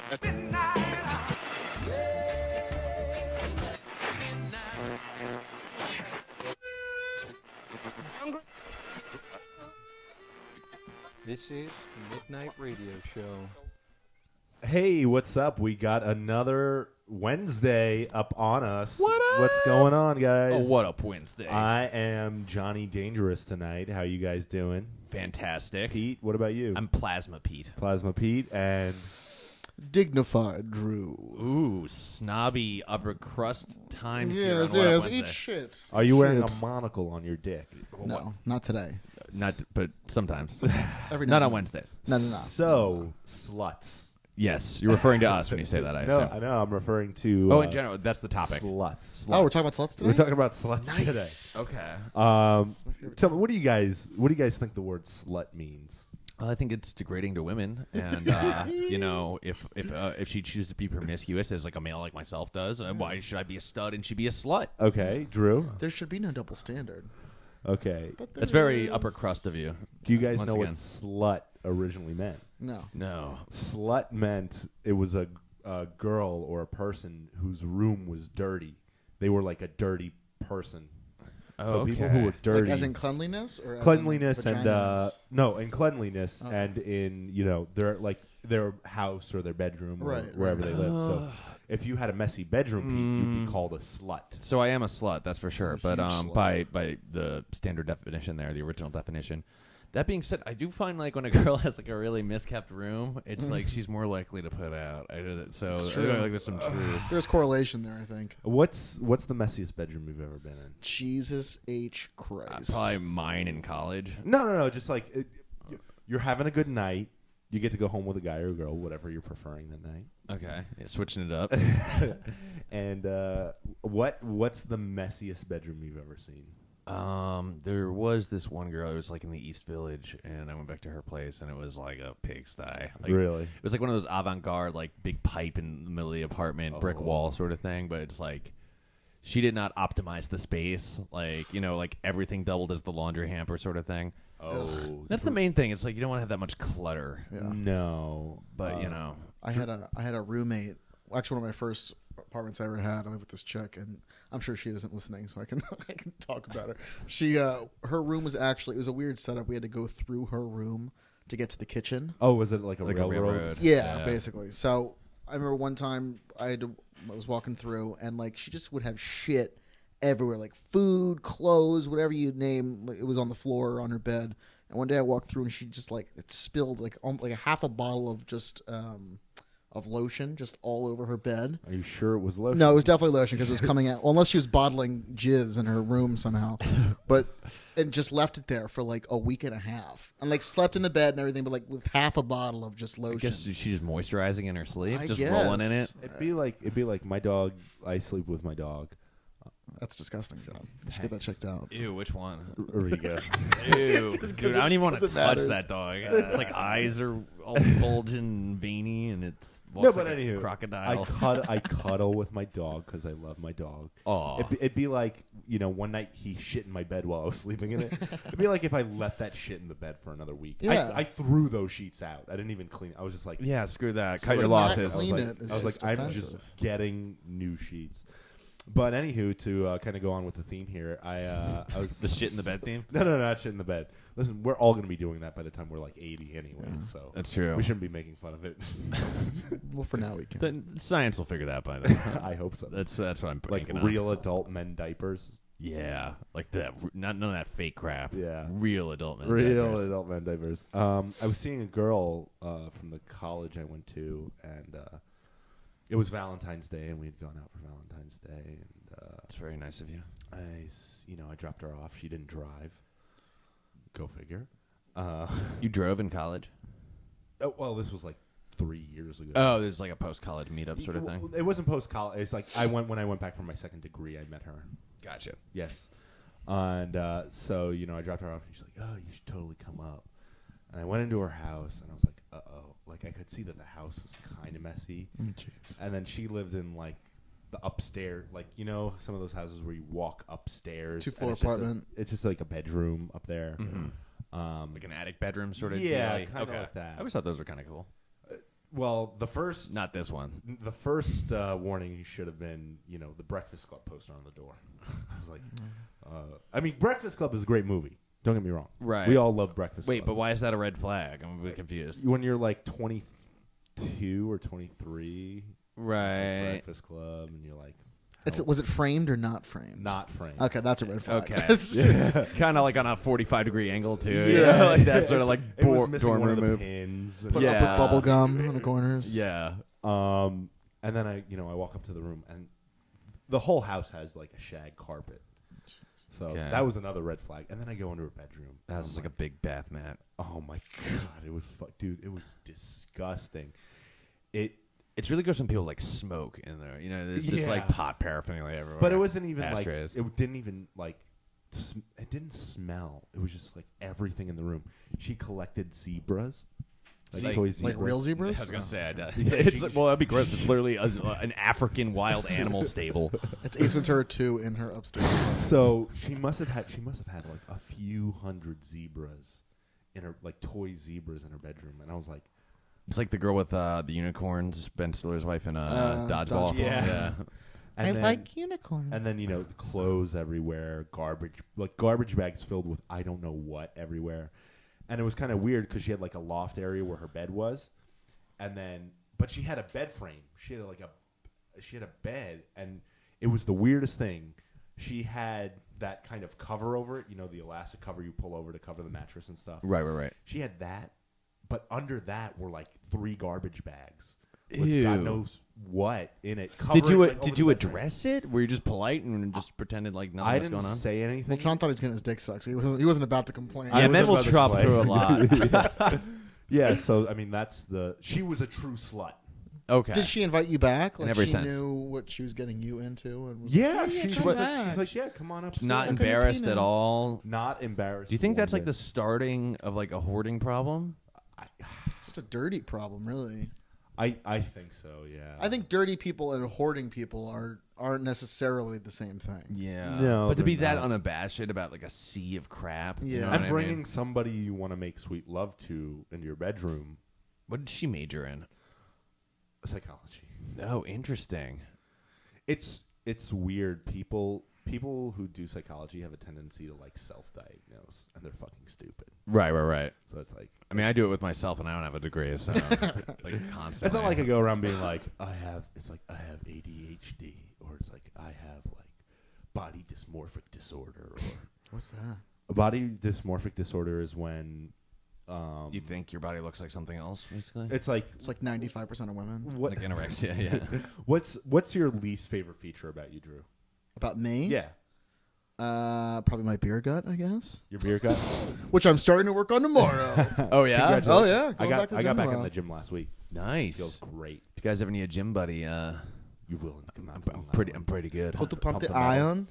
This is the Midnight Radio Show. Hey, what's up? We got another Wednesday up on us. What's going on, guys? Oh, what up, Wednesday? I am Johnny Dangerous tonight. How you guys doing? Fantastic. Pete, what about you? I'm Plasma Pete. Plasma Pete and Dignified Drew. Ooh, snobby upper crust times here. Yes, on What Up yes, Wednesday. eat shit. are you wearing Shit. a monocle on your dick? No, not today. Not, but sometimes. Every Not now and on then. Wednesdays. No. So, sluts. Yes, you're referring to us when you say that, I No, assume. I know. I'm referring to Oh, in general, that's the topic. sluts. Oh, we're talking about sluts today? We're talking about sluts Nice. Okay. today. Tell me, what do you guys think the word slut means? Well, I think it's degrading to women, and you know, if she chooses to be promiscuous as like a male like myself does, why should I be a stud and she be a slut? Okay, Drew. There should be no double standard. Okay. But That's very upper crust of you. Do you guys Once know again. what slut originally meant? No. No. Slut meant it was a girl or a person whose room was dirty. They were like a dirty person. Oh, So people who were dirty, Like as in cleanliness? Or as cleanliness in and in cleanliness Okay. and in their house or their bedroom or Right, wherever right. they live. So if you had a messy bedroom, Pete, you'd be called a slut. So I am a slut, that's for sure. But huge slut. by the standard definition there, the original definition. That being said, I do find like when a girl has like a really miskept room, it's like she's more likely to put out. So It's I true. feel like there's some truth. There's correlation there, I think. What's the messiest bedroom you've ever been in? Jesus H. Christ. Probably mine in college. No. Just like you're having a good night. You get to go home with a guy or a girl, whatever you're preferring that night. Okay, yeah, switching it up. And what's the messiest bedroom you've ever seen? There was this one girl. It was like in the East Village, and I went back to her place, and it was like a pigsty. Like, Really? It was like one of those avant-garde, like big pipe in the middle of the apartment, brick wall sort of thing. But it's like she did not optimize the space. Like, you know, like everything doubled as the laundry hamper sort of thing. Oh, That's the main thing. It's like you don't want to have that much clutter. Yeah. no. But you know, I had a roommate. Actually, one of my first apartments I ever had. I lived with this chick, and I'm sure she isn't listening, so I can I can talk about her. She her room was actually, it was a weird setup. We had to go through her room to get to the kitchen. Oh, was it like a Like a railroad? railroad. Yeah, basically. So I remember one time I was walking through, and like she just would have shit everywhere, like food, clothes, whatever you name. Like, it was on the floor or on her bed. And one day I walked through, and she just like it spilled like a half a bottle of just of lotion just all over her bed. Are you sure it was lotion? No, it was definitely lotion because it was coming out. Well, unless she was bottling jizz in her room somehow, and just left it there for like a week and a half, and like slept in the bed and everything, but like with half a bottle of just I lotion. guess she's just moisturizing in her sleep, I just guess. rolling in it. It'd be like my dog. I sleep with my dog. That's disgusting, John. You should get that checked out. Ew, which one? Riga. Ew, dude, I don't even want to it touch matters. that dog. It's like eyes are all bulging and veiny, and it's No, but like a anywho, crocodile. I cuddle with my dog because I love my dog. Aw. It'd be like, one night he shit in my bed while I was sleeping in it. It'd be like if I left that shit in the bed for another week. Yeah. I threw those sheets out. I didn't even clean it. I was just like, Yeah, screw that. Cut To your not losses. clean I it is was like, just I'm just offensive. getting new sheets. But anywho, to kind of go on with the theme here, I was The shit in the bed theme? No, not shit in the bed. Listen, we're all going to be doing that by the time we're like 80 anyway, so That's true. we shouldn't be making fun of it. Well, for now we can. Then science will figure that out by then. I hope so. That's what I'm Like banking on. real adult men neighbors. Yeah, like that. None of that fake crap. Yeah. Real adult men. Real diapers. adult men diapers. I was seeing a girl from the college I went to, and it was Valentine's Day, and we had gone out for Valentine's Day, and That's very nice of you. I dropped her off. She didn't drive. Go figure. You drove in college? Oh, well, this was like 3 years ago. Oh, there's like a post-college meetup sort of thing. It wasn't post college. It's like when I went back for my second degree, I met her. Gotcha. Yes. And so, I dropped her off, and she's like, oh, you should totally come up. And I went into her house, and I was like, uh-oh. Like, I could see that the house was kind of messy. And then she lived in, like, the upstairs, like, some of those houses where you walk upstairs. Two-floor and it's just apartment. it's just like a bedroom up there. Like an attic bedroom sort of Yeah, deal. kinda like that. I always thought those were kind of cool. Well, the first Not this one. The first warning should have been, the Breakfast Club poster on the door. I was like, I mean, Breakfast Club is a great movie. Don't get me wrong. Right. We all love Breakfast Club. Wait, but why is that a red flag? I'm a bit confused. When you're like 22 or 23, Right. it's like Breakfast Club, and you're like, Was it framed or not framed? not framed. Okay, that's a red flag. Okay. Kind of like on a 45-degree angle, too. Yeah. Like that sort of like It was missing dorm one room of the move. pins. Put Yeah. up with bubble gum in the corners. Yeah. And then I walk up to the room, and the whole house has like a shag carpet. So Okay. that was another red flag. And then I go into her bedroom. That was like a big bath mat. Oh my god, it was dude, it was disgusting. It's really gross when people like smoke in there. There's this like Yeah. pot paraphernalia everywhere. But it wasn't even Ashtrays. like it didn't even like it didn't smell. It was just like everything in the room. She collected zebras. Like- toy zebras. Like real zebras? I was gonna say, Yeah, it's she- well, that'd be gross. It's literally an African wild animal stable. It's Ace Ventura 2 in her upstairs. So she must have had like a few hundred zebras in her, like toy zebras in her bedroom, and I was like, It's like the girl with the unicorns, Ben Stiller's wife in Dodgeball. Dodgeball. Yeah. and then, unicorns. and then the clothes everywhere, garbage bags filled with I don't know what everywhere, and it was kind of weird because she had like a loft area where her bed was, but she had a bed frame. She had a bed, and it was the weirdest thing. She had that kind of cover over it, the elastic cover you pull over to cover the mattress and stuff. Right. She had that, but under that were like 3 garbage bags with Ew. God knows what in it. Did you covering, like, did over you the bed frame. address it? Were you just polite and just pretended like nothing I was didn't going on? say anything. Well, John thought he was getting his dick sucked, so he wasn't about to complain. I Yeah, was men will about to chop say. through a lot. Yeah, so I mean she was a true slut. Okay. Did she invite you back? In Like every she sense. knew what she was getting you into? And was Yeah, like, she's come like, back. yeah, come on upstairs. Not Look at your embarrassed at penis. all. Not embarrassed. Do you think one that's like bit. the starting of like a hoarding problem? It's just a dirty problem, really. I think so. Yeah. I think dirty people and hoarding people aren't necessarily the same thing. Yeah. No, But to be they're that not. unabashed about like a sea of crap. You Yeah. know and what I mean? bringing somebody you want to make sweet love to into your bedroom. What did she major in? Psychology. Oh, interesting. It's weird. People who do psychology have a tendency to like self-diagnose, and they're fucking stupid. Right. So it's like, I mean, I do it with myself, and I don't have a degree, so like constantly. it's not like I go around being like, I have ADHD, or it's like I have like body dysmorphic disorder, or What's that? a body dysmorphic disorder is when You think your body looks like something else, basically? it's like It's like 95% of women. what Like anorexia, yeah. what's your least favorite feature about you, Drew? About me? Yeah, Probably my beer gut, I guess. your beer gut. Which I'm starting to work on tomorrow. Oh, yeah? Congratulations. Oh, yeah. I Going got back to the I got gym back in tomorrow. the gym last week. Nice. Feels great. If you guys ever need a gym buddy, You will come out. I'm pretty good. Put the pump the them out. ion.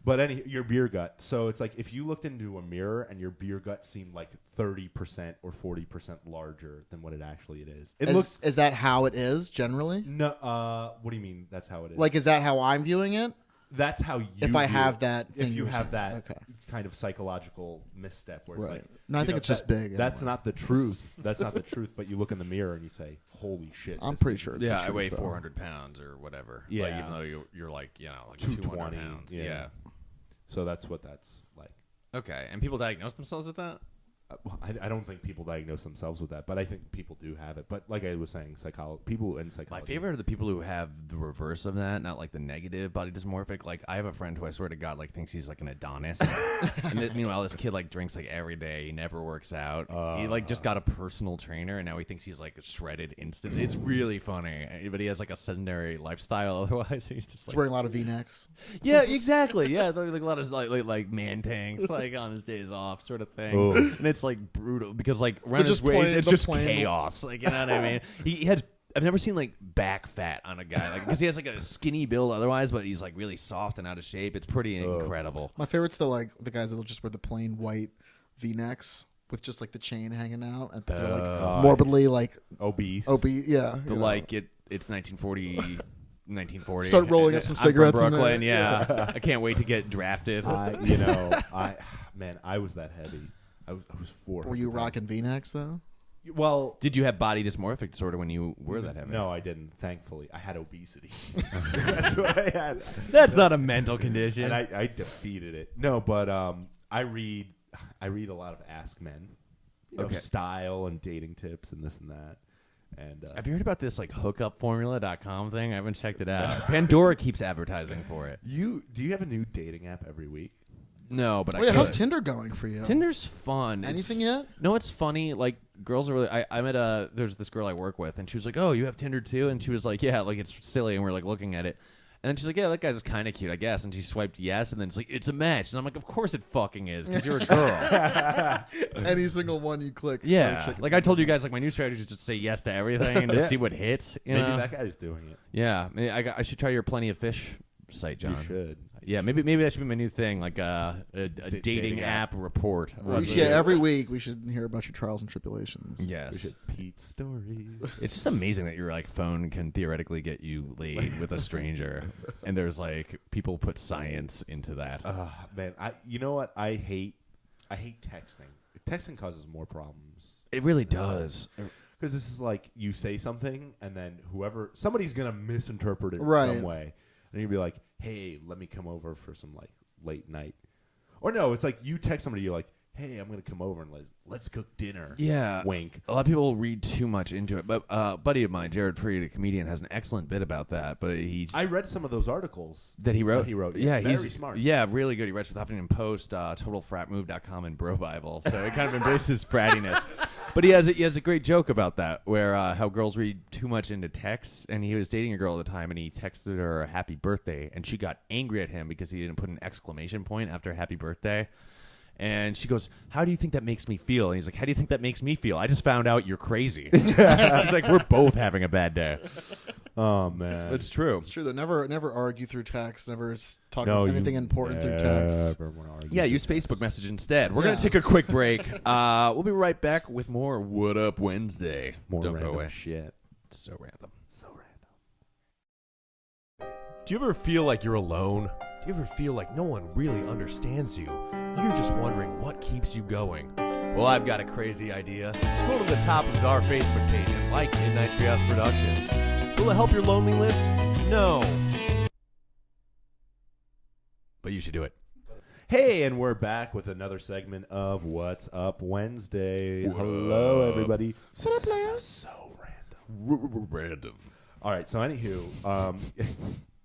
But your beer gut. So it's like if you looked into a mirror and your beer gut seemed like 30% or 40% larger than what it actually is. It looks Is that how it is generally? no. What do you mean? That's how it is. Like, is that how I'm viewing it? that's how you. If I view have it. that If thing you you're have saying. that Okay. kind of psychological misstep where it's Right. like. No, I you think know, it's just big. That's anyway. not the truth. That's not the truth. But you look in the mirror and you say, "Holy shit!" I'm this pretty is- sure it's Yeah, the I truth, weigh though. 400 pounds or whatever. Like, Yeah. even though you're like, like 200 pounds. Yeah. So that's what that's like. Okay. And people diagnose themselves with that? I don't think people diagnose themselves with that, but I think people do have it. But like I was saying, people in psychology. My favorite are the people who have the reverse of that, not like the negative body dysmorphic. Like, I have a friend who I swear to God like thinks he's like an Adonis, and meanwhile this kid like drinks like every day. He never works out. He like just got a personal trainer, and now he thinks he's like shredded instantly. It's really funny, but he has like a sedentary lifestyle. Otherwise, he's just He's like wearing a lot of V-necks. yeah, exactly. Yeah, like a lot of like man tanks like on his days off, sort of thing. Oh. And it's like brutal because like around his just waist, plain- it's the just plain- chaos. Like, you know what I mean? He has. I've never seen like back fat on a guy like because he has like a skinny build otherwise, but he's like really soft and out of shape. It's pretty incredible. My favorite's the guys that'll just wear the plain white V-necks with just like the chain hanging out, and they're like morbidly like obese. Yeah, The like it's 1940. 1940. Start rolling up some cigarettes I'm in from there. Brooklyn, yeah. I can't wait to get drafted. I was that heavy. I was 400 Were you pounds. rocking V-necks though? Well, Did you have body dysmorphic disorder when you were that heavy? no, I didn't. Thankfully, I had obesity. That's what I had. That's not a mental condition. And I defeated it. No, but I read a lot of Ask Men, style and dating tips and this and that. And have you heard about this like hookupformula.com thing? I haven't checked it out. Pandora keeps advertising for it. do you have a new dating app every week? No, but Wait, how's Tinder going for you? Tinder's fun. Anything yet? No, it's funny. Like girls are really. I met there's this girl I work with, and she was like, "Oh, you have Tinder too?" And she was like, "Yeah, like it's silly." And we're like looking at it, and then she's like, "Yeah, that guy's kind of cute, I guess." And she swiped yes, and then it's like, "It's a match." And I'm like, "Of course it fucking is, because you're a girl." Any single one you click. Yeah, like I told you guys, like my new strategy is just say yes to everything and just see what hits. You Maybe know? that guy's doing it. Yeah, I should try your Plenty of Fish site, John. You should. Yeah, maybe that should be my new thing, like a dating app report. Every week we should hear about your trials and tribulations. Yes. We should Pete stories. It's just amazing that your like phone can theoretically get you laid with a stranger, and there's like people put science into that. Man, you know what? I hate texting. Texting causes more problems. It really does. Because this is like you say something, and then somebody's gonna misinterpret it Right. some way, and you'll be like, "Hey, let me come over for some like late night," or no, it's like you text somebody, you're like, "Hey, I'm gonna come over and let's cook dinner." Yeah. Wink. A lot of people read too much into it, but a buddy of mine, Jared Freed, a comedian, has an excellent bit about that. But I read some of those articles that he wrote. Yeah, he's very smart. Yeah, really good. He writes for the Huffington Post, TotalFratMove.com, and Bro Bible. So he kind of embraces frattiness. But he has a great joke about that, where how girls read too much into texts. And he was dating a girl at the time, and he texted her a happy birthday, and she got angry at him because he didn't put an exclamation point after happy birthday. And she goes, "How do you think that makes me feel?" And he's like, "How do you think that makes me feel? I just found out you're crazy." He's like, "We're both having a bad day." Oh man, It's true. It's true. They never argue through text. Never talk about anything important through text. Yeah, use Facebook message instead. We're going to take a quick break. We'll be right back with more What Up Wednesday. More Don't go random away. shit. So random. So random. Do you ever feel like you're alone? Do you ever feel like no one really understands you? You're just wondering what keeps you going. Well, I've got a crazy idea. Just go to the top of our Facebook page and like Midnight Treehouse Productions. Will it help your loneliness? No. But you should do it. Hey, and we're back with another segment of What's Up Wednesday. Hello, everybody. So random. Random. All right, so anywho,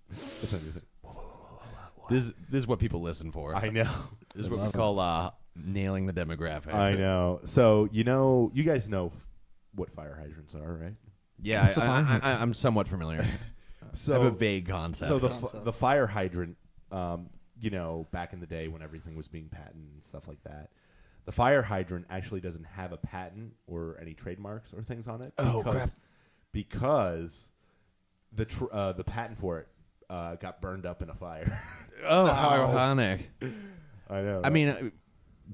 what's that new thing? This is what people listen for. I know. This is what we call nailing the demographic. I know. So, you guys know what fire hydrants are, right? Yeah, What's a fire hydrant? I'm somewhat familiar. So, I have a vague concept. So the fire hydrant, back in the day when everything was being patented and stuff like that, the fire hydrant actually doesn't have a patent or any trademarks or things on it. Crap. Because the patent for it got burned up in a fire. Oh, how ironic. I know. I mean,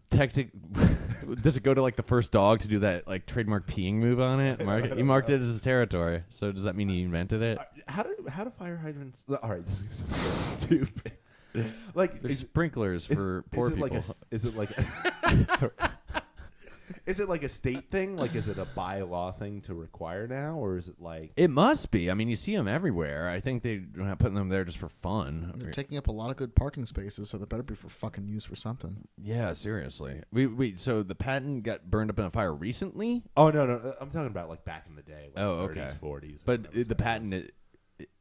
does it go to like the first dog to do that like trademark peeing move on it? He marked it as his territory. So does that mean he invented it? How do fire hydrants? All right, this is so stupid. Like There's sprinklers for poor people. Is it like a state thing? Like, is it a bylaw thing to require now, or is it like? It must be. I mean, you see them everywhere. I think they're not putting them there just for fun. They're taking up a lot of good parking spaces, so they better be for fucking use for something. Yeah, seriously. So the patent got burned up in a fire recently? Oh no, I'm talking about like back in the day. Like okay. 30s, 40s. But the patent,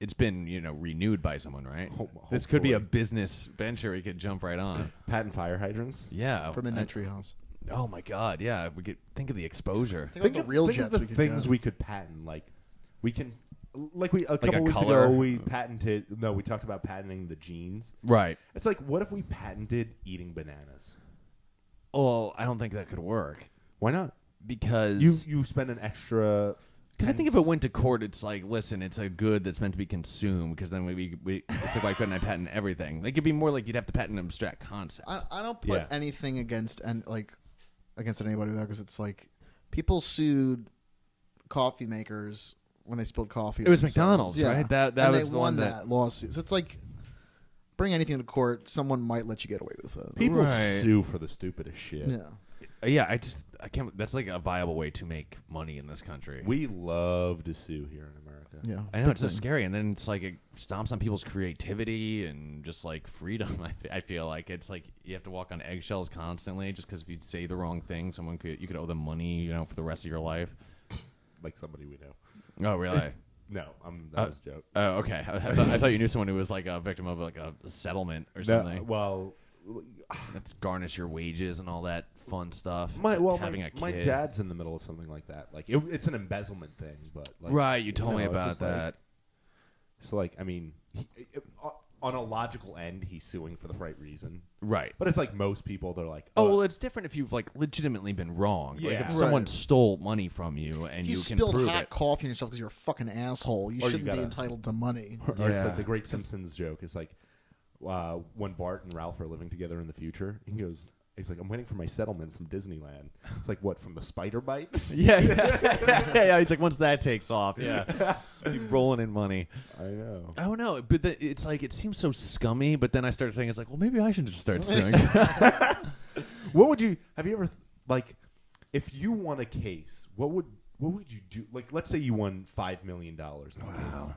it's been renewed by someone, right? This could be a business venture we could jump right on. Patent fire hydrants. Yeah, For Midnight Treehouse. Oh my God! Yeah, we could think of the exposure. Think of the real think jets of we the could things get. we could patent. Like we can, a couple a weeks color? ago we patented. No, we talked about patenting the genes. Right. It's like, what if we patented eating bananas? Well, I don't think that could work Why not? because You spend an extra. I think if it went to court, it's like, listen, it's a good that's meant to be consumed. Because then we it's like, why couldn't I patent everything? Like it'd be more like you'd have to patent an abstract concept. I don't put anything against anybody though, because it's like people sued coffee makers when they spilled coffee. It was themselves. McDonald's, right? That and was they the won one that lawsuit. So it's like, bring anything to court, someone might let you get away with it. people Right. sue for the stupidest shit. Yeah. Yeah, I can't. That's like a viable way to make money in this country. We love to sue here in America. Yeah, I know it's so scary, and then it's like it stomps on people's creativity and just like freedom. I feel like it's like you have to walk on eggshells constantly, just because if you say the wrong thing, you could owe them money, for the rest of your life. Like somebody we know. Oh, really? No, that was a joke. Oh, okay. I thought you knew someone who was like a victim of like a settlement or something. Well, You have to garnish your wages and all that fun stuff. my my dad's in the middle of something like that. Like it's an embezzlement thing, but like, right. You told me it's about just that. So like, I mean, on a logical end, he's suing for the right reason. Right. But it's like most people, they're like, Oh, well, it's different if you've like legitimately been wrong. Like Yeah. if someone Right. stole money from you and if you can spilled prove hot it. coffee on yourself because you're a fucking asshole, you Or you shouldn't be gotta- entitled to money. or it's Yeah. like the Great Simpsons joke. It's like when Bart and Ralph are living together in the future, he's like, I'm waiting for my settlement from Disneyland. It's like, what, from the spider bite? Yeah. Yeah. He's like, once that takes off, yeah, keep rolling in money. I know. I don't know, but it's like it seems so scummy. But then I started thinking, it's like, well, maybe I should just start suing. What would you have you ever like if you won a case? What would you do? Like, let's say you won $5 million. Wow.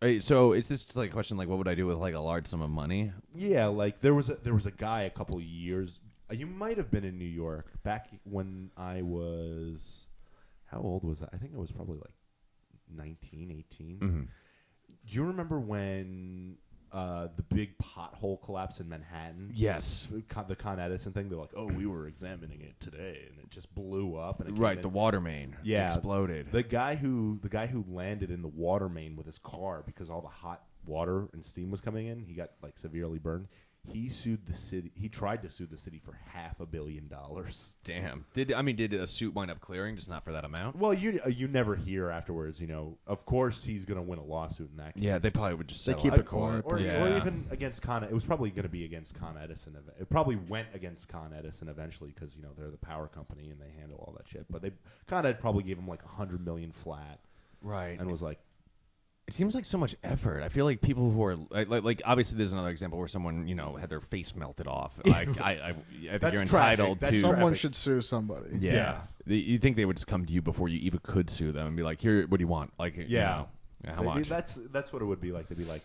Hey, so is this just like a question like what would I do with like a large sum of money? Yeah, like there was a guy a couple of years. You might have been in New York back when I was. How old was I? I think I was probably like 19, 18. Mm-hmm. Do you remember when the big pothole collapse in Manhattan? Yes. The Con Edison thing. They're like, oh, we were examining it today, and it just blew up. And it Right, came the in. water main exploded. The guy who landed in the water main with his car because all the hot water and steam was coming in, he got like severely burned. He sued the city. He tried to sue the city for $500 million. Damn. Did a suit wind up clearing just not for that amount? Well, you never hear afterwards. Of course he's going to win a lawsuit in that case. Yeah, they probably would just They settle keep out. it quiet. Or Yeah. even against Con. It was probably going to be against Con Edison. It probably went against Con Edison eventually because they're the power company and they handle all that shit. But Con Ed probably gave him like $100 million flat Right. and was like, It seems like so much effort. I feel like people who are like obviously there's another example where someone had their face melted off. Like I think That's you're tragic. entitled That's to. tragic. Someone should sue somebody. Yeah. You think they would just come to you before you even could sue them and be like, here, what do you want? Like, how much? That's what it would be like. They'd be like,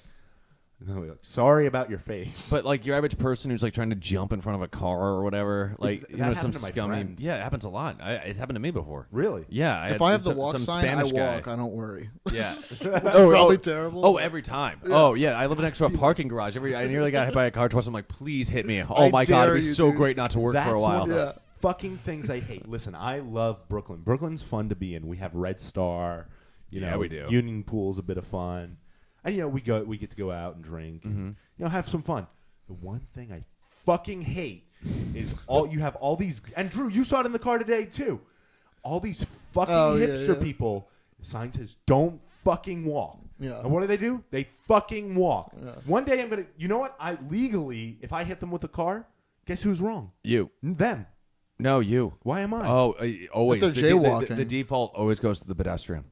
sorry about your face. But like your average person who's like trying to jump in front of a car or whatever, like That some happened to my scummy. friend. Yeah, it happens a lot. It happened to me before. Really? Yeah. If I have the some walk sign, I Spanish guy. walk. I don't worry. Yeah. Probably terrible. Oh, every time. Oh, yeah. I live next to a parking garage. I nearly got hit by a car twice. I'm like, please hit me. Oh, I my God. dare It'd be you, so dude. great not to work That's for a while. one of the fucking things I hate. Listen, I love Brooklyn. Brooklyn's fun to be in. We have Red Star. Yeah, we do. Union Pool's a bit of fun. And we get to go out and drink and have some fun. The one thing I fucking hate is you have all these, and Drew, you saw it in the car today too. All these fucking hipster people. Sign says don't fucking walk. Yeah. And what do? They fucking walk. Yeah. One day I'm gonna. You know what? I legally, if I hit them with a car, guess who's wrong? You. Them. No, you. Why am I? Oh, always. If they're jaywalking. The default always goes to the pedestrian.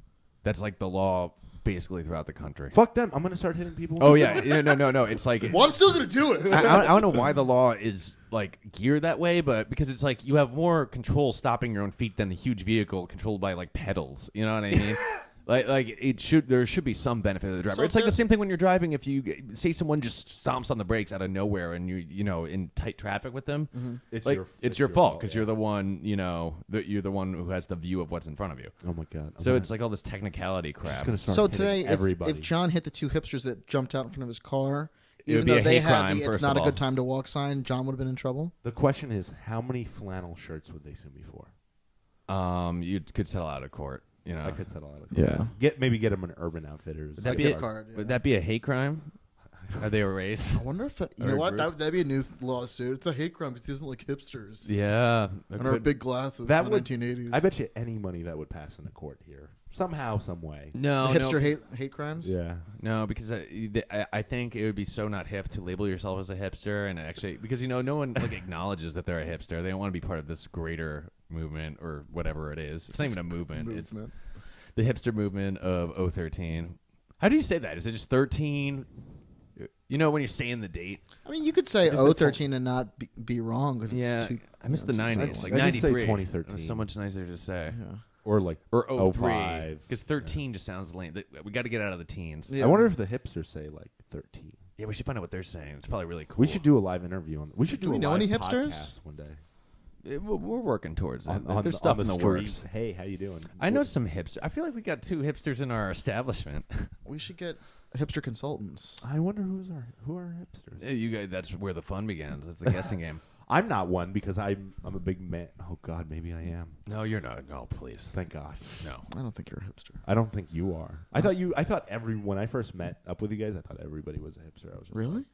That's like the law basically throughout the country. Fuck them. I'm gonna start hitting people. Oh, yeah. No. It's like... Well, I'm still gonna do it. I don't know why the law is like geared that way, but because it's like you have more control stopping your own feet than a huge vehicle controlled by like pedals. You know what I mean? There should be some benefit to the driver. So It's like the same thing when you're driving. If you say someone just stomps on the brakes out of nowhere and you in tight traffic with them, It's it's your fault because you're the one you're the one who has the view of what's in front of you. Oh my god. So it's like all this technicality just crap. gonna start So hitting today, everybody. if John hit the two hipsters that jumped out in front of his car, It would even be though a they hate had crime, the first "It's not of a all. good time to walk" sign, John would have been in trouble. the question is, how many flannel shirts would they sue me for? You could settle out of court. I could settle out. Yeah. Maybe get them an Urban Outfitters. Would that, A be gift a, card, yeah. would that be a hate crime? Are they a race? I wonder if you Or know a what group. that'd be a new lawsuit. It's a hate crime because he doesn't like hipsters Yeah. and our big glasses That from the would- 1980s. I bet you any money that would pass in a court here somehow, some way. No, the hipster no, hate crimes. Yeah. no, because I think it would be so not hip to label yourself as a hipster, and actually because no one like acknowledges that they're a hipster. They don't want to be part of this greater movement or whatever it is. It's not even a movement. It's the hipster movement of 013. How do you say that? Is it just 13? You know, when you're saying the date. I mean, you could say 013 and not be wrong because it's too. I missed the 90s. Like I just say 93. 2013. It was so much nicer to say. Yeah. Or like Or 03. 05. Because 13 just sounds lame. We got to get out of the teens. Yeah. I wonder if the hipsters say like 13. Yeah, we should find out what they're saying. It's probably really cool. We should do a live interview on. We should do we a know live any hipsters? podcast one day. We're working towards it. On There's stuff on in the street. works. Hey, how you doing? I know some hipsters. I feel like we got 2 hipsters in our establishment. We should get hipster consultants. I wonder who are hipsters. You guys, that's where the fun begins. That's the guessing game. I'm not one because I'm a big man. Oh God, maybe I am. No, you're not. No, please. Thank God. No. I don't think you're a hipster. I don't think you are. I thought when I first met up with you guys, I thought everybody was a hipster. I was just Really? like,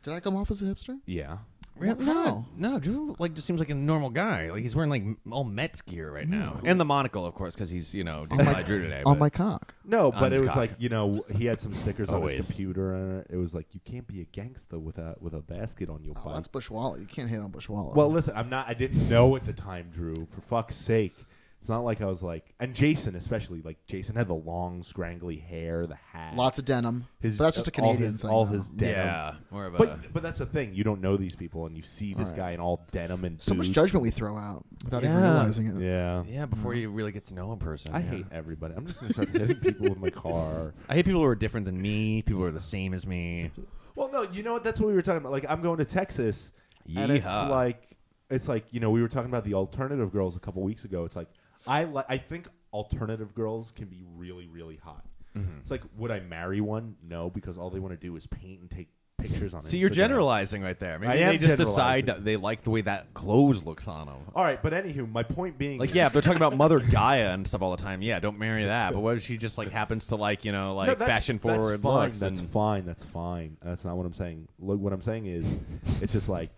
Did I come off as a hipster? yeah. Really? No. No, Drew just seems like a normal guy. Like he's wearing like all Mets gear right now, and the monocle, of course, because he's doing by Drew today. On but- my cock. No, On but his it was cock. like he had some stickers on his Always. computer, and it was like you can't be a gangster with a basket on your Oh, butt. that's Bushwalla. You can't hit on Bushwalla. Well, listen, I didn't know at the time, Drew. For fuck's sake. It's not like I was like, and Jason especially, like Jason had the long, scrangly hair, the hat. lots of denim. His, But that's just a Canadian thing. All though. his denim. Yeah, more of a. But that's the thing. You don't know these people, and you see this Right. guy in all denim and So much boots. judgment we throw out without even Yeah. realizing it. Yeah. yeah, before you really get to know a person. I yeah. hate everybody. I'm just gonna start hitting people with my car. I hate people who are different than me. People who are the same as me. Well, no, you know what? That's what we were talking about. Like, I'm going to Texas, and it's Yeehaw. like we were talking about the alternative girls a couple weeks ago. It's like I think alternative girls can be really, really hot. Mm-hmm. It's like, would I marry one? No, because all they want to do is paint and take pictures on. So you're Instagram. generalizing right there. Maybe I am they just decide generalizing. that they like the way that clothes looks on them. All right, but anywho, my point being, Like, yeah, if they're talking about Mother Gaia and stuff all the time, yeah, don't marry that. But what if she just like happens to like No, that's- fashion forward that's fine, looks? That's and fine. That's fine. That's not what I'm saying. Look, what I'm saying is, it's just like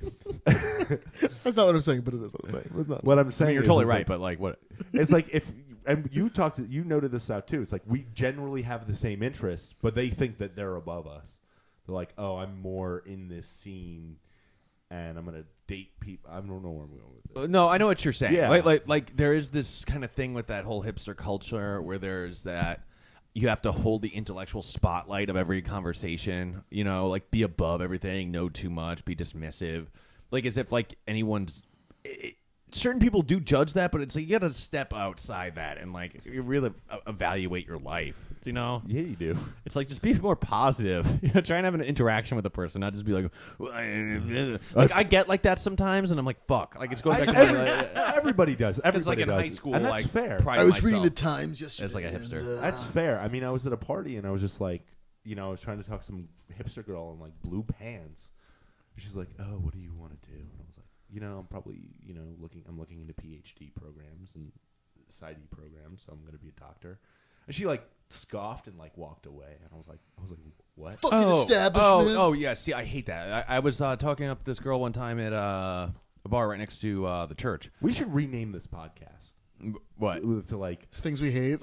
That's not what I'm saying, but it is what I'm saying. It's not. what I'm I saying. mean, you're is totally it's right. like- But like, what? It's like if and you noted this out too. It's like we generally have the same interests, but they think that they're above us. They're like, oh, I'm more in this scene, and I'm gonna date people. I don't know where I'm going with this. No, I know what you're saying. Yeah. Like there is this kind of thing with that whole hipster culture where there's that you have to hold the intellectual spotlight of every conversation. Like be above everything, know too much, be dismissive. Like as if like anyone's. Certain people do judge that, but it's like you got to step outside that and like you really evaluate your life. Yeah, you do. It's like just be more positive. Try and have an interaction with the person, not just be like, I get like that sometimes, and I'm like, fuck. Like it's going back to my, Everybody does. it's Everybody like in does. high school, and that's like fair. pride I was reading the myself Times yesterday. as like a hipster. and, That's fair. I mean, I was at a party and I was just like, I was trying to talk to some hipster girl in like blue pants. And she's like, "Oh, what do you want to do?" And I was like, I'm probably, I'm looking into PhD programs and PsyD programs, so I'm going to be a doctor. And she like scoffed and like walked away. And I was like, what? Fucking establishment. Oh, yeah. See, I hate that. I was talking up this girl one time at a bar right next to the church. We should rename this podcast. What? To like, Things we hate.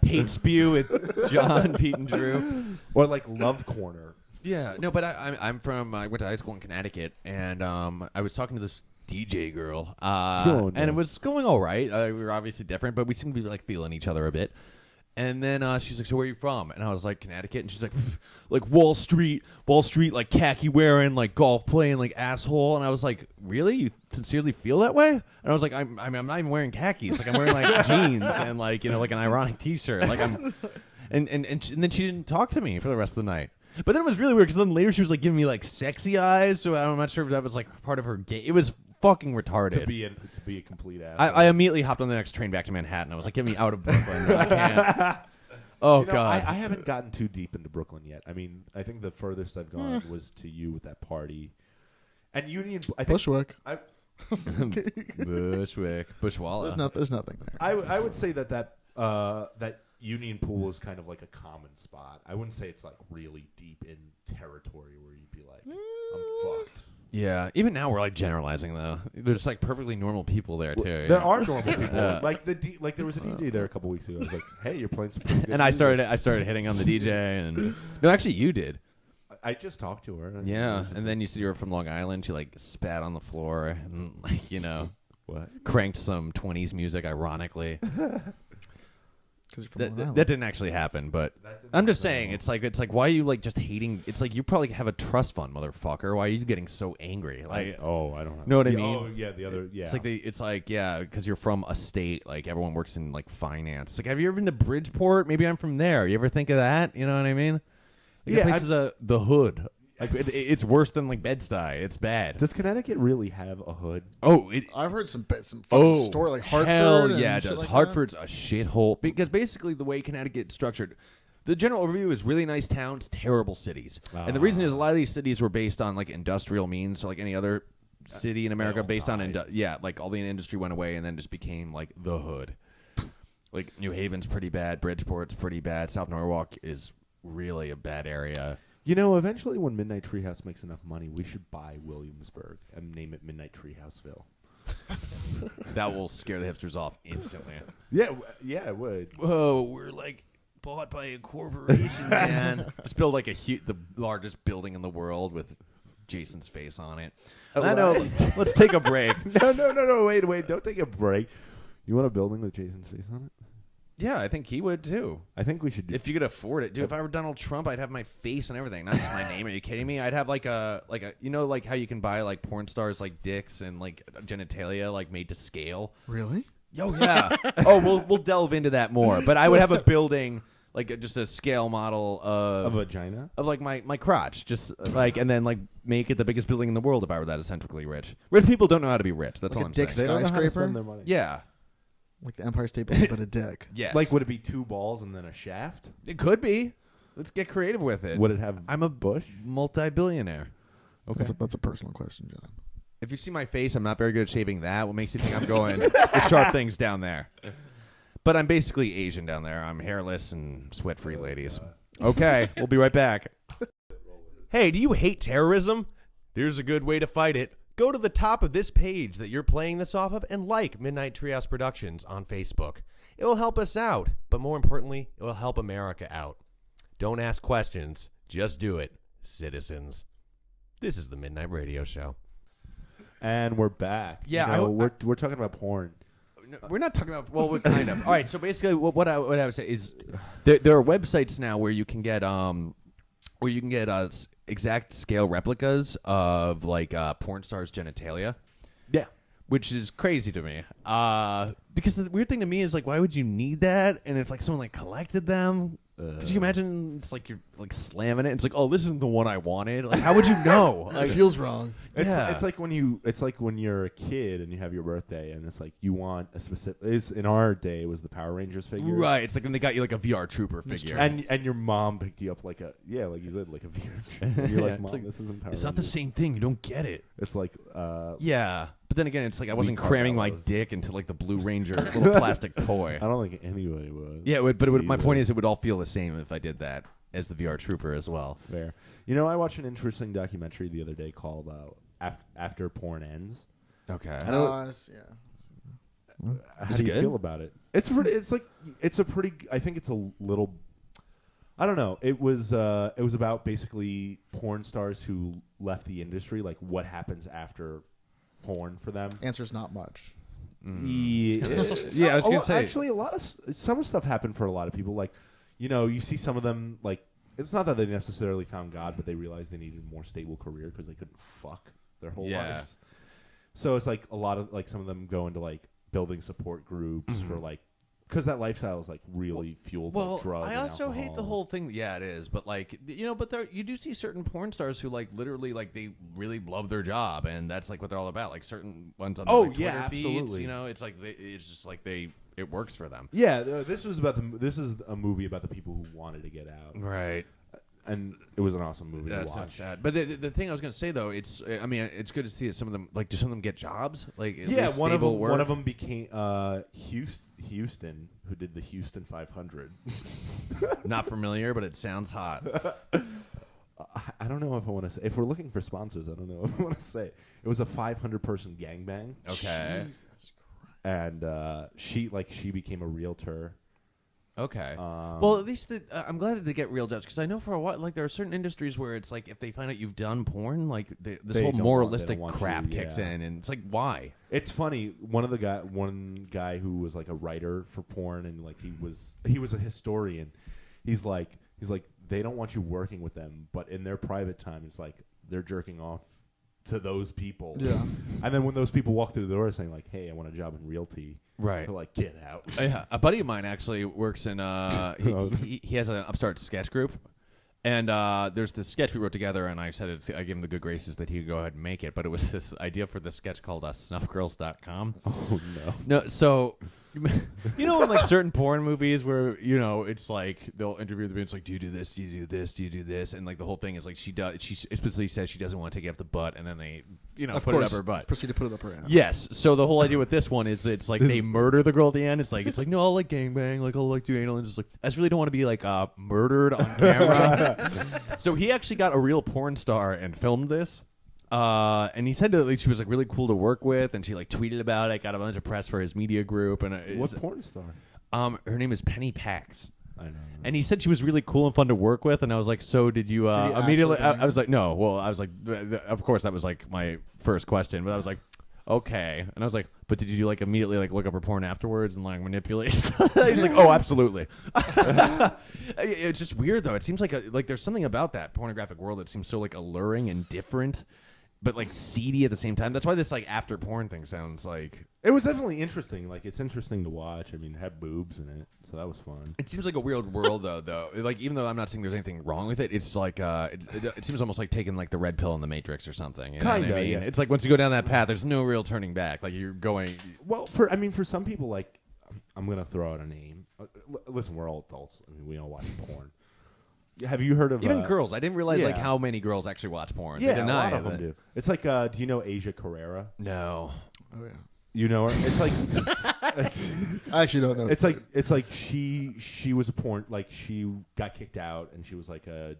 Hate spew with John, Pete, and Drew. or like Love Corner. Yeah, no, but I'm from. I went to high school in Connecticut, and I was talking to this DJ girl, Oh, no. and it was going all right. We were obviously different, but we seemed to be like feeling each other a bit. And then she's like, "So where are you from?" And I was like, "Connecticut." And she's like Wall Street, like khaki wearing, like golf playing, like asshole. And I was like, "Really? You sincerely feel that way?" And I was like, "I'm not even wearing khakis. Like I'm wearing like jeans and like like an ironic T-shirt. Like I'm." And then she didn't talk to me for the rest of the night. But then it was really weird because then later she was like giving me like sexy eyes. So I'm not sure if that was like part of her game. It was fucking retarded. To be a complete ass. I immediately hopped on the next train back to Manhattan. I was like, get me out of Brooklyn. I can't. Oh, God. I haven't gotten too deep into Brooklyn yet. I mean, I think the furthest I've gone was to you with that party. And Union... I think, Bushwick. Bushwalla. There's nothing there. I would say that Union Pool is kind of like a common spot. I wouldn't say it's like really deep in territory where you'd be like, I'm fucked. Yeah. Even now we're like generalizing, though. There's like perfectly normal people there, too. There are normal people. Yeah. Like there was a DJ there a couple weeks ago. I was like, hey, you're playing some pretty good And I music. started hitting on the DJ. And no, actually, you did. I just talked to her. And it Yeah. was just And then you said you were from Long Island. She like spat on the floor and like, what? cranked some 20s music, ironically. because you're from Long Island. That didn't actually happen, but I'm just saying it's like why are you like just hating? It's like you probably have a trust fund, motherfucker. Why are you getting so angry? Like, I don't have. Know what I mean? Oh yeah, the other yeah. It's like because you're from a state, like everyone works in like finance. It's like, have you ever been to Bridgeport? Maybe I'm from there. You ever think of that? You know what I mean? Like, Yeah, the place is the hood. Like it's worse than like Bed-Stuy. It's bad. Does Connecticut really have a hood? Oh, I've heard some fucking story like Hartford. Hell and yeah, it shit does. like Hartford's a shithole because basically the way Connecticut's structured, the general overview is really nice towns, terrible cities, and the reason is a lot of these cities were based on like industrial means, so like any other city in America based on like all the industry went away and then just became like the hood. Like New Haven's pretty bad, Bridgeport's pretty bad, South Norwalk is really a bad area. You know, eventually when Midnight Treehouse makes enough money, we should buy Williamsburg and name it Midnight Treehouseville. That will scare the hipsters off instantly. Yeah, it would. Whoa, we're like bought by a corporation, man. Just build like the largest building in the world with Jason's face on it. I know. Let's take a break. No. Wait. Don't take a break. You want a building with Jason's face on it? Yeah, I think he would too. I think we should do if you could afford it, dude. If I were Donald Trump, I'd have my face and everything, not just my name. Are you kidding me? I'd have like a you know like how you can buy like porn stars like dicks and like genitalia like made to scale. Really? Oh yeah. We'll delve into that more. But I would have a building like just a scale model of a vagina of like my crotch, just like and then like make it the biggest building in the world if I were that eccentrically rich. Rich people don't know how to be rich. That's like all I'm dick saying. They don't know how to skyscraper? spend their money. Yeah. Like the Empire State Building, but a dick. Yes. Like, would it be 2 balls and then a shaft? It could be. Let's get creative with it. Would it have? I'm a bush. multi-billionaire. Okay. That's a personal question, John. If you see my face, I'm not very good at shaving that. What makes you think I'm going the sharp things down there? But I'm basically Asian down there. I'm hairless and sweat-free, ladies. Okay, we'll be right back. Hey, do you hate terrorism? There's a good way to fight it. Go to the top of this page that you're playing this off of and like Midnight Treehouse Productions on Facebook. It will help us out, but more importantly, it will help America out. Don't ask questions, just do it, citizens. This is the Midnight Radio Show. And we're back. Yeah, you know, we're talking about porn. No, we're not talking about. Well, we're kind of. All right. So basically, what I would say is, there are websites now where you can get exact scale replicas of like porn stars' genitalia. Yeah. Which is crazy to me. Because the weird thing to me is like, why would you need that? And if like someone like collected them, could you imagine it's like you're like slamming it? It's like, oh, this isn't the one I wanted. Like, how would you know? It feels wrong. It's like when you're a kid and you have your birthday and it's like you want a specific. In our day, it was the Power Rangers figure, right? It's like when they got you like a VR Trooper figure, and your mom picked you up like like you said, like a VR Trooper. You're like, Mom, this isn't Power Rangers. It's not the same thing. You don't get it. It's like yeah. But then again, it's like I wasn't call cramming my those. dick into like the Blue Ranger little plastic toy. I don't think anybody would. Yeah, my point is it would all feel the same if I did that as the VR Trooper as well. Fair. You know, I watched an interesting documentary the other day called After Porn Ends. Okay. How Is do it you good? feel about it? It's a pretty. I think it's a little. I don't know. It was about basically porn stars who left the industry. Like what happens after porn for them. Answer's not much. Yeah, I was gonna say actually some stuff happened for a lot of people. Like, you know, you see some of them like it's not that they necessarily found God, but they realized they needed a more stable career because they couldn't fuck their whole lives. So it's like a lot of like some of them go into like building support groups for like because that lifestyle is like really fueled by drugs. I and also hate the alcohol. whole thing. Yeah, it is. But like, you know, but you do see certain porn stars who like literally like they really love their job, and that's like what they're all about. Like certain ones on their like, Twitter feeds, absolutely. you know, it's like it's just like it works for them. Yeah, this is a movie about the people who wanted to get out, Right. and it was an awesome movie to That's watch. not sad. But the thing I was going to say though, it's it's good to see that some of them like do some of them get jobs like at least one of stable them. work. One of them became Houston, who did the Houston 500. Not familiar, but it sounds hot. I don't know if I want to say. If we're looking for sponsors, I don't know if I want to say. It was a 500-person gangbang. Okay. Jesus Christ. And she became a realtor. Okay. Well, at least I'm glad that they get real jobs because I know for a while, like there are certain industries where it's like if they find out you've done porn, like this They whole don't moralistic want crap you, kicks yeah. in, and it's like why? It's funny. One guy who was like a writer for porn, and like he was a historian. He's like they don't want you working with them, but in their private time, it's like they're jerking off to those people. Yeah. And then when those people walk through the door saying like, "Hey, I want a job in realty," Right. they're like, "Get out." Yeah, a buddy of mine actually works in. He has an upstart sketch group, and there's this sketch we wrote together, and I said I gave him the good graces that he could go ahead and make it, but it was this idea for the sketch called snuffgirls.com. Oh no. No, so you know, in like certain porn movies where it's like they'll interview the it's like, do you do this? Do you do this? Do you do this? And like the whole thing is like she explicitly says she doesn't want to take it up the butt, and then they put it up her butt. Proceed to put it up her ass. Yes. So the whole idea with this one is it's like they murder the girl at the end. It's like no, I'll like gangbang, like I'll like do anal, and just like I just really don't want to be like murdered on camera. So he actually got a real porn star and filmed this. And he said that like, she was like really cool to work with, and she like tweeted about it, got a bunch of press for his media group. And What porn star? her name is Penny Pax. I know. And he said she was really cool and fun to work with, and I was like, so did you immediately? I was like, no. Well, I was like, of course, that was like my first question, but I was like, okay. And I was like, but did you like immediately like look up her porn afterwards and like manipulate? He was like, oh, absolutely. It's just weird though. It seems like there's something about that pornographic world that seems so like alluring and different, but like seedy at the same time. That's why this like after porn thing sounds like It was definitely interesting. Like it's interesting to watch. I mean, it had boobs in it, so that was fun. It seems like a weird world, though. Like, even though I'm not saying there's anything wrong with it, it's like it seems almost like taking like the red pill in the Matrix or something. You know what I mean? yeah. It's like once you go down that path, there's no real turning back. Like you're going. Well, for some people, like I'm gonna throw out a name. Listen, we're all adults. I mean, we all watch porn. Have you heard of Even girls? I didn't realize like yeah. how many girls actually watch porn. Yeah, They a deny lot of it. them do. It's like, do you know Asia Carrera? No. Oh yeah. You know her? It's like I actually don't know. it's like she was a porn, like she got kicked out and she was like a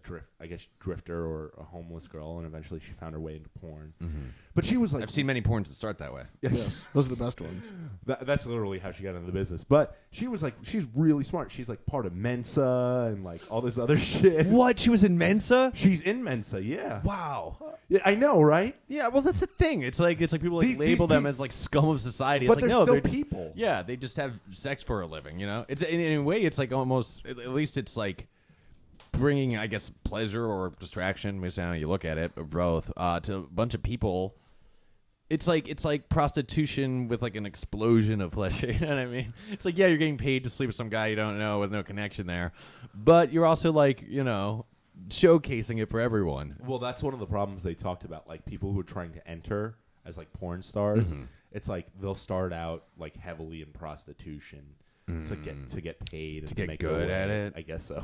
drifter or a homeless girl, and eventually she found her way into porn. Mm-hmm. But she was like, I've seen many porns that start that way. Yes, those are the best ones. That's literally how she got into the business. But she was like, she's really smart. She's like part of Mensa and like all this other shit. What? She was in Mensa? She's in Mensa, yeah. Wow. Yeah, I know, right? Yeah, well, that's the thing. It's like people like These label them pe- as like scum of society. But It's like they're no, still they're people. Yeah, they just have sex for a living. You know, it's in a way, it's like almost at least it's like bringing, I guess, pleasure or distraction, based on how you look at it, or both, to a bunch of people. It's like prostitution with like an explosion of pleasure. You know what I mean? It's like, yeah, you're getting paid to sleep with some guy you don't know with no connection there, but you're also like, showcasing it for everyone. Well, that's one of the problems they talked about. Like people who are trying to enter as like porn stars, Mm-hmm. it's like they'll start out like heavily in prostitution to get paid and to get make good away. at it. I guess so.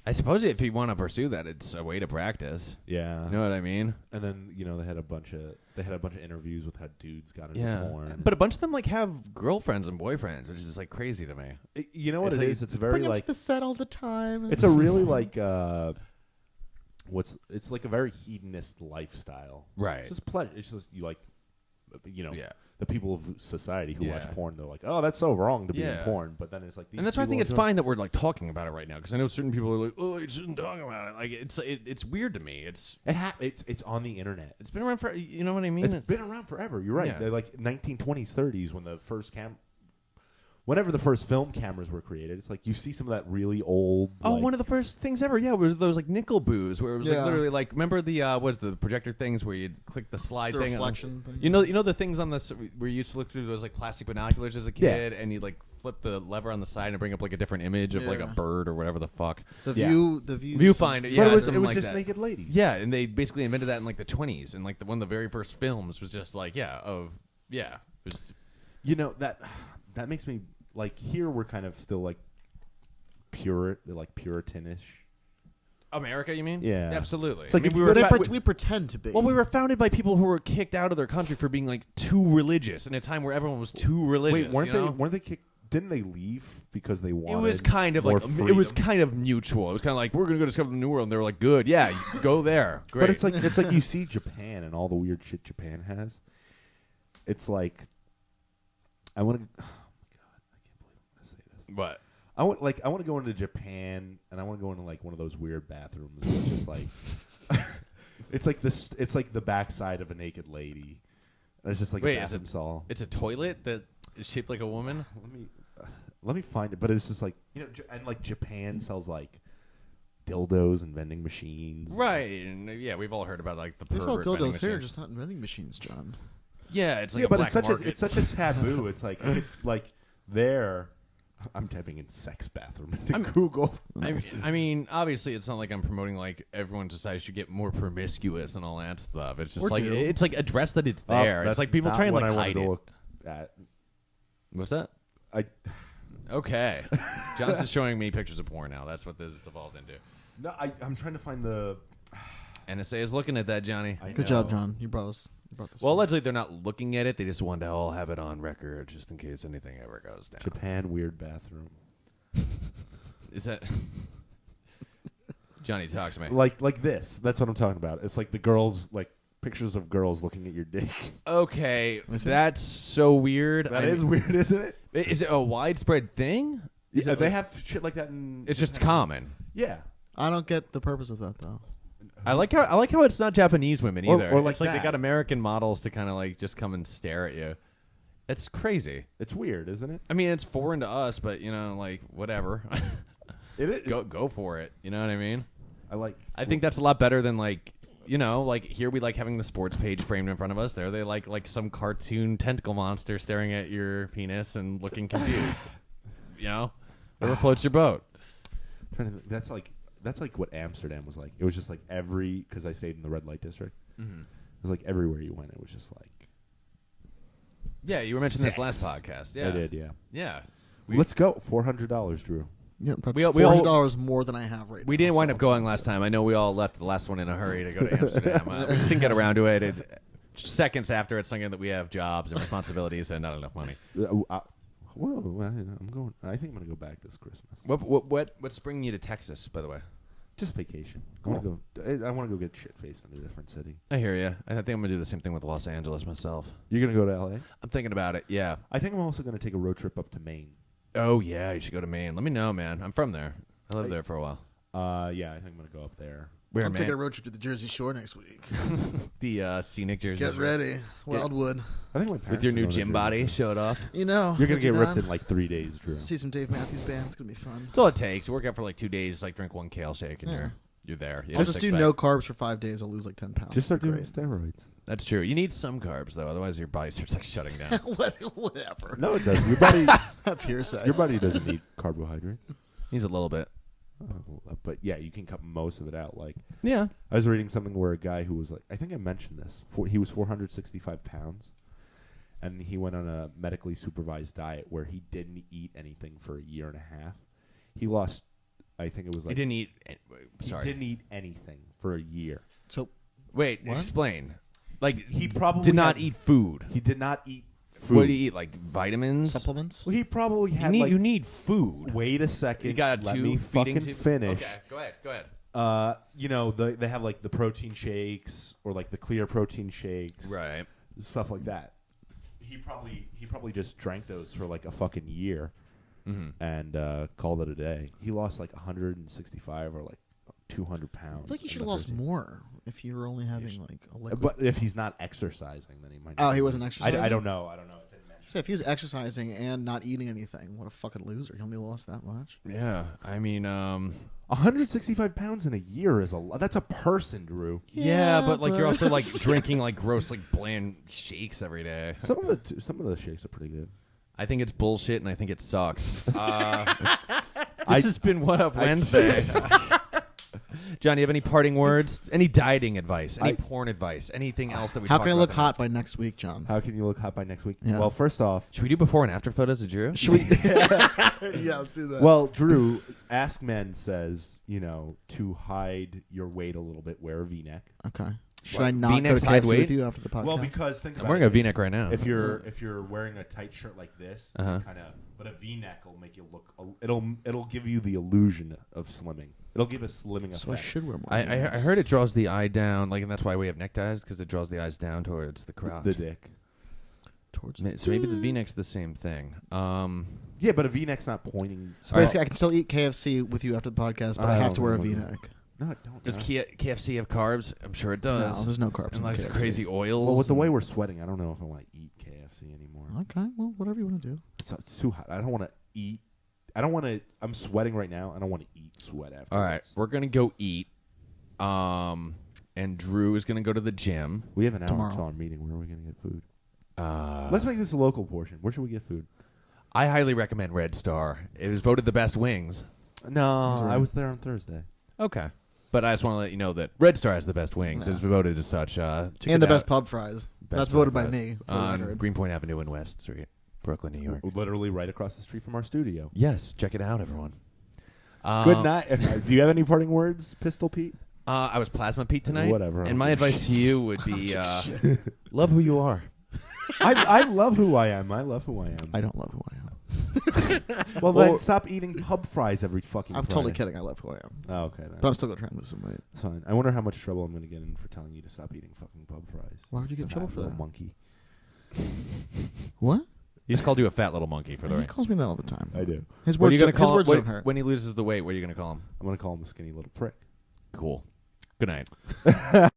I suppose if you want to pursue that, it's a way to practice. Yeah. You know what I mean? And then they had a bunch of interviews with how dudes got into Yeah. porn. But a bunch of them like have girlfriends and boyfriends, which is like crazy to me. You know what It's it like- is? It's very Bring them like to the set all the time. it's a really like it's like a very hedonist lifestyle. Right. It's just pleasure. It's just you like Yeah. the people of society who watch Yeah. porn, they're like, oh, that's so wrong to be in Yeah. porn. But then it's like, these And that's why I people think are it's doing- fine that we're like talking about it right now, because I know certain people are like, "Oh, you shouldn't talk about it." Like it's weird to me. It's It's on the internet. it's been around for, you know what I mean? It's been around forever. You're right. Yeah. They're like 1920s, 30s when the first whenever the first film cameras were created. It's like you see some of that really old. Oh, like, one of the first things ever, yeah, were those like nickel boos, where it was like Yeah. literally like, remember the what is the projector things where you'd click the slide The thing, reflection thing. you know the things on this where you used to look through those like plastic binoculars as a kid, and you like flip the lever on the side and bring up like a different image of like a Yeah. bird or whatever the fuck. the Yeah. view Viewfinder, But yeah, it was something like just that. naked ladies. Yeah, and they basically invented that in like the 20s, and like one of the very first films was just like it was You know that makes me like here we're kind of still like Puritanish. America, you mean? Yeah. Absolutely. It's like if you were go to- we pretend to be. well, we were founded by people who were kicked out of their country for being like too religious in a time where everyone was too religious. Wait, weren't you know? they kicked? Didn't they leave because they wanted? It was kind of more like freedom? it was kind of mutual. It was kind of like we're gonna go discover the new world, and they were like, "Good, yeah, go there." Great. But it's like you see Japan and all the weird shit Japan has. It's like I want to. Oh my god, I can't believe I'm gonna say this. what? I want to go into Japan, and I want to go into like one of those weird bathrooms. Where it's just like it's like this. It's like the backside of a naked lady. And it's just like a bathroom stall. It's a toilet that is shaped like a woman. Let me find it. But it's just like and like Japan sells like dildos and vending machines. Right. And yeah, we've all heard about like the They sell pervert vending dildos here, machine. just not in vending machines, John. Yeah, it's like yeah, a but black market. it's such a taboo. It's like there. I'm typing in sex bathroom into Google. I mean, obviously, it's not like I'm promoting like everyone decides to get more promiscuous and all that stuff. It's just it's like address that it's there. It's like people try and like hide it. Look at. What's that? Okay. John's just showing me pictures of porn now. That's what this has devolved into. No, I'm trying to find the. NSA is looking at that, Johnny. Good job, John. You brought this. Well, allegedly they're not looking at it. They just wanted to all have it on record just in case anything ever goes down. Japan weird bathroom. Is that Johnny? Talk to me. Like this. That's what I'm talking about. It's like the girls, like pictures of girls looking at your dick. Okay, that's so weird. That is weird, isn't it? Is it a widespread thing? Yeah, they have shit like that in. It's just common. Yeah. I don't get the purpose of that though. I like how it's not Japanese women either. Or like it's like that. they got American models to kind of like just come and stare at you. It's crazy. It's weird, isn't it? I mean, it's foreign to us, but like whatever. It is. Go for it. You know what I mean? I think that's a lot better than like here we like having the sports page framed in front of us. There they like some cartoon tentacle monster staring at your penis and looking confused. Whatever floats your boat. Trying to think, that's like what Amsterdam was like. It was just like because I stayed in the red light district. Mm-hmm. It was like everywhere you went, it was just like. Yeah, you were mentioning this last podcast. Yeah, I did. Yeah. Yeah. Let's go. $400, Drew. Yeah, that's we $400 more than I have right now. We didn't wind up going last last time. I know we all left the last one in a hurry to go to Amsterdam. We just didn't get around to it. Seconds after, it's something that we have jobs and responsibilities and not enough money. I'm going. I think I'm gonna go back this Christmas. What's bringing you to Texas, by the way? Just vacation. Cool. I want to go get shit faced in a different city. I hear you. I think I'm gonna do the same thing with Los Angeles myself. You're gonna go to LA? I'm thinking about it. Yeah. I think I'm also gonna take a road trip up to Maine. Oh yeah, you should go to Maine. Let me know, man. I'm from there. I lived there for a while. Yeah, I think I'm gonna go up there. Where, I'm man? taking a road trip to the Jersey Shore next week. The scenic Jersey. Get Shore. ready, Wildwood. I think my parents With your are new going to gym Jersey body, Shore. show it off. You know, You're gonna get ripped down. in like 3 days, Drew. See some Dave Matthews Band. It's gonna be fun. That's all it takes. You work out for like 2 days, like drink one kale shake, and Yeah. you're there. You I'll have a just do six-pack. no carbs for 5 days. I'll lose like 10 pounds. Just start It'll doing be steroids. That's true. You need some carbs though, otherwise your body starts like shutting down. great. Whatever. No, it doesn't. Your body, That's hearsay. your body doesn't need carbohydrates. Needs a little bit. But yeah, you can cut most of it out. Like Yeah. I was reading something where a guy who was like, I think I mentioned this. He was 465 pounds, and he went on a medically supervised diet where he didn't eat anything for a year and a half. He lost, I think it was like He didn't eat. he Sorry. didn't eat anything for a year. So Wait. What? Explain. Like He probably did not had- eat food. He did not eat food. What do you eat? Like vitamins? supplements. Well, he probably had You need food. Wait a second. You got a Let tube me feeding fucking tube? finish. Okay, go ahead. They have like the protein shakes or like the clear protein shakes, Right. stuff like that. He probably just drank those for like a fucking year and called it a day. He lost like 165 or like 200 pounds. I feel like you in should the have lost first year. more if you were only having like a liquid. But if he's not exercising, then he might. Oh, not he be. wasn't exercising? I don't know. It didn't mention. So if he was exercising and not eating anything, what a fucking loser! He only lost that much. Yeah. I mean, 165 pounds in a year is a lot. That's a person, Drew. yeah, but like you're also like but- drinking like gross like bland shakes every day. Some of the shakes are pretty good. I think it's bullshit and I think it sucks. This has been What Up Wednesday. John, you have any parting words? Any dieting advice? Any porn advice? Anything else that we How talked can I about look tonight? hot by next week, John? How can you look hot by next week? Yeah. Well, first off, Should we do before and after photos of Drew? Should we? Yeah, let's do that. well, Drew, Ask Men says, to hide your weight a little bit, wear a V-neck. Okay. Should What, I not go V-necks to hide KFC weight? with you after the podcast? Well, because think I'm about wearing it. a V-neck right now. If you're wearing a tight shirt like this, Uh-huh. but a V-neck will make you look. It'll give you the illusion of slimming. It'll give a slimming so I effect. should wear more. I V-necks. heard it draws the eye down, like, and that's why we have neckties because it draws the eyes down towards the crotch. The dick. towards. So maybe the V-neck's the same thing. Yeah, but a V-neck's not pointing. So basically, I can still eat KFC with you after the podcast, but I have to wear a V-neck. No, don't. Does KFC have carbs? I'm sure it does. No, there's no carbs. And in like KFC. crazy oils. Well, with the way we're sweating, I don't know if I want to eat KFC anymore. Okay, well, whatever you want to do. So it's too hot. I don't want to eat. I don't want to. I'm sweating right now. I don't want to eat sweat after. All right, we're gonna go eat. And Drew is gonna go to the gym. We have an hour Tomorrow. until our meeting. Where are we gonna get food? Let's make this a local portion. Where should we get food? I highly recommend Red Star. It was voted the best wings. No, right. I was there on Thursday. Okay. But I just want to let you know that Red Star has the best wings. It was voted as such. And the best pub fries. That's voted by me. On Greenpoint Avenue and West Street, Brooklyn, New York. Literally right across the street from our studio. Yes, check it out, everyone. Good night. Do you have any parting words, Pistol Pete? I was Plasma Pete tonight. Whatever. And my advice to you would be love who you are. I love who I am. I love who I am. I don't love who I am. Well, then stop eating pub fries every fucking I'm Friday. totally kidding. I love who I am. Oh, okay, then. But I'm still going to try and lose some weight. It's fine. I wonder how much trouble I'm going to get in for telling you to stop eating fucking pub fries. Why would you get in trouble for little that? monkey. What? He just called you a fat little monkey for the He right. calls me that all the time. I do. His What are words, you gonna call his him? words don't hurt. When he loses the weight, what are you going to call him? I'm going to call him a skinny little prick. Cool. Good night.